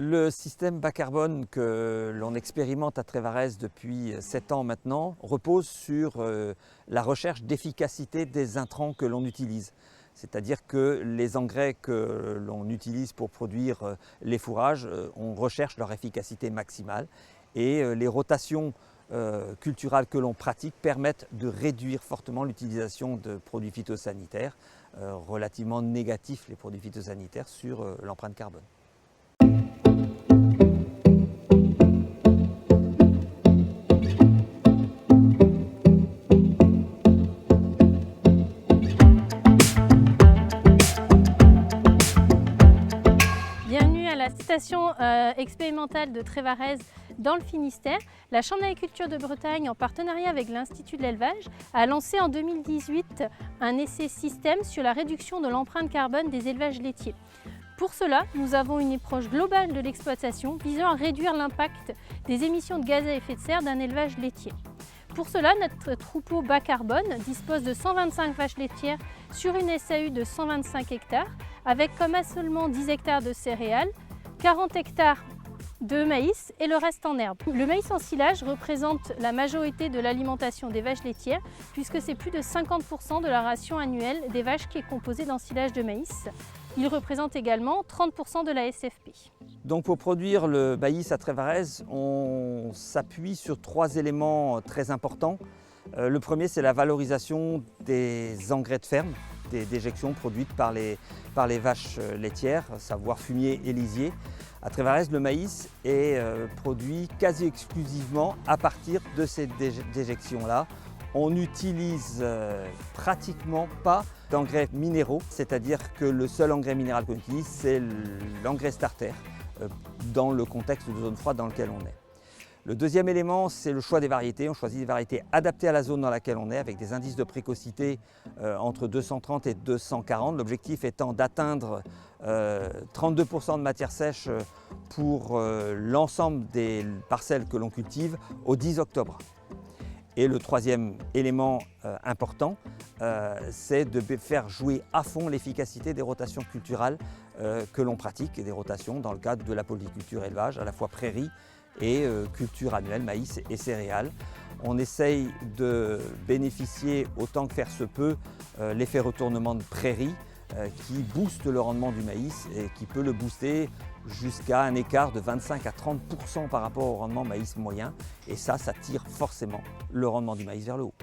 Le système bas carbone que l'on expérimente à Trévarez depuis 7 ans maintenant repose sur la recherche d'efficacité des intrants que l'on utilise. C'est-à-dire que les engrais que l'on utilise pour produire les fourrages, on recherche leur efficacité maximale et les rotations culturales que l'on pratique permettent de réduire fortement l'utilisation de produits phytosanitaires relativement négatifs, les produits phytosanitaires, sur l'empreinte carbone. Bienvenue à la station expérimentale de Trévarez dans le Finistère. La Chambre d'agriculture de Bretagne, en partenariat avec l'Institut de l'élevage, a lancé en 2018 un essai système sur la réduction de l'empreinte carbone des élevages laitiers. Pour cela, nous avons une approche globale de l'exploitation visant à réduire l'impact des émissions de gaz à effet de serre d'un élevage laitier. Pour cela, notre troupeau bas carbone dispose de 125 vaches laitières sur une SAU de 125 hectares, avec comme seulement 10 hectares de céréales, 40 hectares de maïs et le reste en herbe. Le maïs en silage représente la majorité de l'alimentation des vaches laitières, puisque c'est plus de 50% de la ration annuelle des vaches qui est composée d'ensilage de maïs. Il représente également 30% de la SFP. Donc pour produire le maïs à Trévarez, on s'appuie sur 3 éléments très importants. Le premier, c'est la valorisation des engrais de ferme, des déjections produites par les vaches laitières, à savoir fumier et lisier. À Trévarez, le maïs est produit quasi exclusivement à partir de ces déjections-là. On n'utilise pratiquement pas d'engrais minéraux, c'est-à-dire que le seul engrais minéral qu'on utilise, c'est l'engrais starter, dans le contexte de zone froide dans lequel on est. Le deuxième élément, c'est le choix des variétés. On choisit des variétés adaptées à la zone dans laquelle on est, avec des indices de précocité entre 230 et 240. L'objectif étant d'atteindre 32% de matière sèche pour l'ensemble des parcelles que l'on cultive au 10 octobre. Et le troisième élément important, c'est de faire jouer à fond l'efficacité des rotations culturales que l'on pratique, et des rotations dans le cadre de la polyculture élevage, à la fois prairie et culture annuelle, maïs et céréales. On essaye de bénéficier autant que faire se peut l'effet retournement de prairie qui booste le rendement du maïs et qui peut le booster jusqu'à un écart de 25 à 30% par rapport au rendement maïs moyen. Et ça tire forcément le rendement du maïs vers le haut.